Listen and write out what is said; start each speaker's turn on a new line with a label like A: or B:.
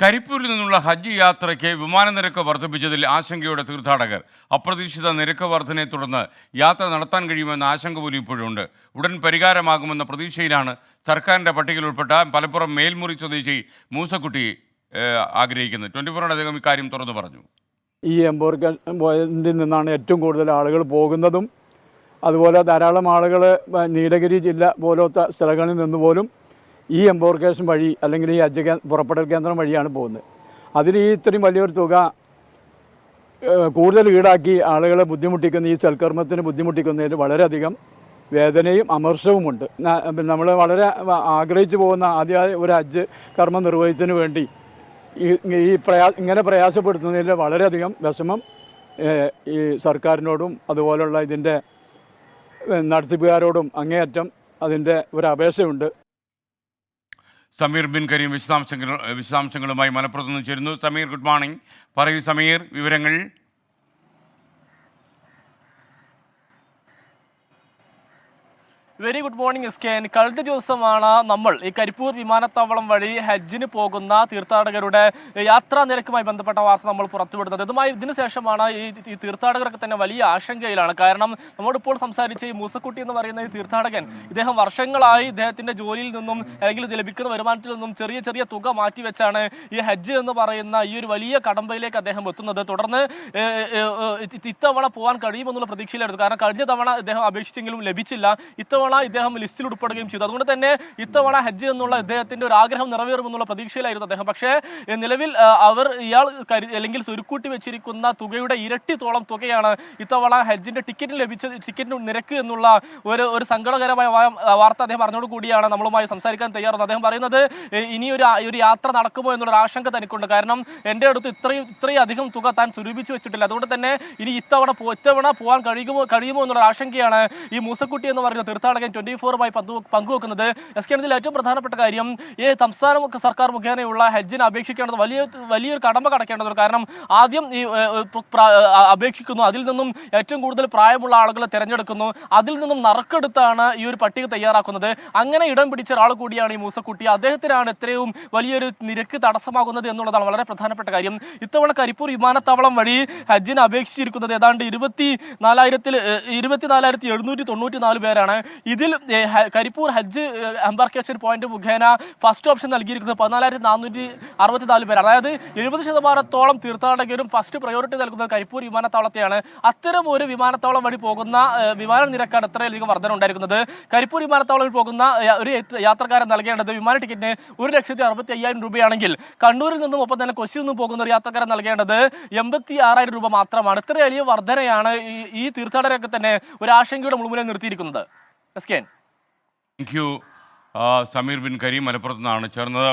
A: കരിപ്പൂരിൽ നിന്നുള്ള ഹജ്ജ് യാത്രയ്ക്ക് വിമാന നിരക്ക് വർദ്ധിപ്പിച്ചതിൽ ആശങ്കയോടെ തീർത്ഥാടകർ. അപ്രതീക്ഷിത നിരക്ക് വർധനയെ തുടർന്ന് യാത്ര നടത്താൻ കഴിയുമെന്ന ആശങ്ക പോലും ഇപ്പോഴുണ്ട്. ഉടൻ പരിഹാരമാകുമെന്ന പ്രതീക്ഷയിലാണ് സർക്കാരിൻ്റെ പട്ടികയിൽ ഉൾപ്പെട്ട മലപ്പുറം മേൽമുറി സ്വദേശി മൂസക്കുട്ടി ആഗ്രഹിക്കുന്നത്. 24 അദ്ദേഹം ഇക്കാര്യം തുറന്നു പറഞ്ഞു.
B: ഈ പോയിന്റിൽ നിന്നാണ് ഏറ്റവും കൂടുതൽ ആളുകൾ പോകുന്നതും, അതുപോലെ ധാരാളം ആളുകൾ നീലഗിരി ജില്ല പോലത്തെ സ്ഥലങ്ങളിൽ നിന്ന് പോലും ഈ എംബോർക്കേഷൻ വഴി അല്ലെങ്കിൽ ഈ ഹജ്ജ് പുറപ്പെടൽ കേന്ദ്രം വഴിയാണ് പോകുന്നത്. അതിന് ഈ ഇത്രയും വലിയൊരു തുക കൂടുതൽ ഈടാക്കി ആളുകളെ ബുദ്ധിമുട്ടിക്കുന്ന, ഈ സൽക്കർമ്മത്തിന് ബുദ്ധിമുട്ടിക്കുന്നതിൽ വളരെയധികം വേദനയും അമർഷവുമുണ്ട്. നമ്മൾ വളരെ ആഗ്രഹിച്ചു പോകുന്ന ആദ്യമായി ഒരു ഹജ്ജ് കർമ്മം നിർവഹിച്ചതിന് വേണ്ടി ഇങ്ങനെ പ്രയാസപ്പെടുത്തുന്നതിൽ വളരെയധികം വിഷമം ഈ സർക്കാരിനോടും അതുപോലുള്ള ഇതിൻ്റെ നടത്തിപ്പുകാരോടും അങ്ങേയറ്റം അതിൻ്റെ ഒരു അപേക്ഷയുണ്ട്.
A: സമീർ ബിൻ കരീം വിശദാംശങ്ങളുമായി മലപ്പുറത്ത് നിന്ന് ചേരുന്നു. Sameer, good morning. പറയൂ സമീർ, വിവരങ്ങൾ.
C: വെരി ഗുഡ് മോർണിംഗ് എസ്കെൻ. കഴിഞ്ഞ ദിവസമാണ് നമ്മൾ ഈ കരിപ്പൂർ വിമാനത്താവളം വഴി ഹജ്ജിന് പോകുന്ന തീർത്ഥാടകരുടെ യാത്രാ നിരക്കുമായി ബന്ധപ്പെട്ട വാർത്ത നമ്മൾ പുറത്തുവിടുന്നത്. ഇതിനു ശേഷമാണ് ഈ തീർത്ഥാടകരൊക്കെ തന്നെ വലിയ ആശങ്കയിലാണ്. കാരണം നമ്മോടിപ്പോൾ സംസാരിച്ച ഈ മൂസക്കുട്ടി എന്ന് പറയുന്ന ഈ തീർത്ഥാടകൻ, ഇദ്ദേഹം വർഷങ്ങളായി ഇദ്ദേഹത്തിന്റെ ജോലിയിൽ നിന്നും അല്ലെങ്കിൽ ഇത് ലഭിക്കുന്ന വരുമാനത്തിൽ നിന്നും ചെറിയ ചെറിയ തുക മാറ്റിവെച്ചാണ് ഈ ഹജ്ജ് എന്ന് പറയുന്ന ഈ ഒരു വലിയ കടമ്പയിലേക്ക് അദ്ദേഹം എത്തുന്നത്. തുടർന്ന് ഇത്തവണ പോകാൻ കഴിയുമെന്നുള്ള പ്രതീക്ഷയിലായിരുന്നു. കാരണം കഴിഞ്ഞ തവണ ഇദ്ദേഹം അപേക്ഷിച്ചെങ്കിലും ലഭിച്ചില്ല. ഇത്തവണ ഇദ്ദേഹം ലിസ്റ്റിൽ ഉൾപ്പെടുകയും ചെയ്തു. അതുകൊണ്ട് തന്നെ ഇത്തവണ ഹജ്ജ് എന്നുള്ള ഇദ്ദേഹത്തിന്റെ ഒരു ആഗ്രഹം നിറവേറുമെന്നുള്ള പ്രതീക്ഷയിലായിരുന്നു അദ്ദേഹം. പക്ഷേ നിലവിൽ ഇയാൾ അല്ലെങ്കിൽ സ്വരുക്കൂട്ടി വെച്ചിരിക്കുന്ന തുകയുടെ ഇരട്ടിത്തോളം തുകയാണ് ഇത്തവണ ഹജ്ജിന്റെ ടിക്കറ്റിന് നിരക്ക് എന്നുള്ള ഒരു സങ്കടകരമായ വാർത്ത അദ്ദേഹം അറിഞ്ഞോട് കൂടിയാണ് നമ്മളുമായി സംസാരിക്കാൻ തയ്യാറാണ്. അദ്ദേഹം പറയുന്നത് ഇനി ഒരു യാത്ര നടക്കുമോ എന്നുള്ളൊരു ആശങ്ക തനിക്കുണ്ട്. കാരണം എൻ്റെ അടുത്ത് ഇത്രയും അധികം തുക താൻ സ്വരൂപിച്ച് വെച്ചിട്ടില്ല. അതുകൊണ്ട് തന്നെ ഇനി ഇത്തവണ പോകാൻ കഴിയുമോ എന്നുള്ള ആശങ്കയാണ് ഈ മൂസക്കുട്ടി എന്ന് പറയുന്ന തീർത്ഥാടകൻ 24-മായി പങ്കുവെക്കുന്നത്. എസ്കേണത്തിൽ ഏറ്റവും പ്രധാനപ്പെട്ട കാര്യം, ഈ സംസ്ഥാന സർക്കാർ മുഖേനയുള്ള ഹജ്ജിന് അപേക്ഷിക്കേണ്ടത് വലിയൊരു കടമ കടക്കേണ്ടത്. കാരണം ആദ്യം ഈ അപേക്ഷിക്കുന്നു, അതിൽ നിന്നും ഏറ്റവും കൂടുതൽ പ്രായമുള്ള ആളുകളെ തിരഞ്ഞെടുക്കുന്നു, അതിൽ നിന്നും നറുക്കെടുത്താണ് ഈ ഒരു പട്ടിക തയ്യാറാക്കുന്നത്. അങ്ങനെ ഇടം പിടിച്ച ഒരാൾ കൂടിയാണ് ഈ മൂസക്കുട്ടി. അദ്ദേഹത്തിനാണ് എത്രയും വലിയൊരു നിരക്ക് തടസ്സമാകുന്നത് എന്നുള്ളതാണ് വളരെ പ്രധാനപ്പെട്ട കാര്യം. ഇത്തവണ കരിപ്പൂർ വിമാനത്താവളം വഴി ഹജ്ജിന് അപേക്ഷിച്ചിരിക്കുന്നത് ഏതാണ്ട് 24,794 പേരാണ്. ഇതിൽ കരിപ്പൂർ ഹജ്ജ് എംബാർക്കേഷൻ പോയിന്റ് മുഖേന ഫസ്റ്റ് ഓപ്ഷൻ നൽകിയിരിക്കുന്നത് 14,464 പേരാണ്. അതായത് 70% തീർത്ഥാടകരും ഫസ്റ്റ് പ്രയോറിറ്റി നൽകുന്നത് കരിപ്പൂർ വിമാനത്താവളത്തെയാണ്. അത്തരം ഒരു വിമാനത്താവളം വഴി പോകുന്ന വിമാന നിരക്കാണ് ഇത്രയധികം വർധന ഉണ്ടായിരിക്കുന്നത്. കരിപ്പൂർ വിമാനത്താവളത്തിൽ പോകുന്ന ഒരു യാത്രക്കാരൻ നൽകേണ്ടത് വിമാന ടിക്കറ്റിന് 1,65,000 രൂപയാണെങ്കിൽ കണ്ണൂരിൽ നിന്നും ഒപ്പം തന്നെ കൊച്ചിയിൽ നിന്നും പോകുന്ന ഒരു യാത്രക്കാരൻ നൽകേണ്ടത് 86,000 രൂപ മാത്രമാണ്. ഇത്ര വലിയ വർധനയാണ് ഈ തീർത്ഥാടകരൊക്കെ തന്നെ ഒരു ആശങ്കയുടെ മുൾമുനയിൽ നിർത്തിയിരിക്കുന്നത്.
A: Thank you. സമീർ ബിൻ കരീം മലപ്പുറത്ത് നിന്നാണ് ചേർന്നത്.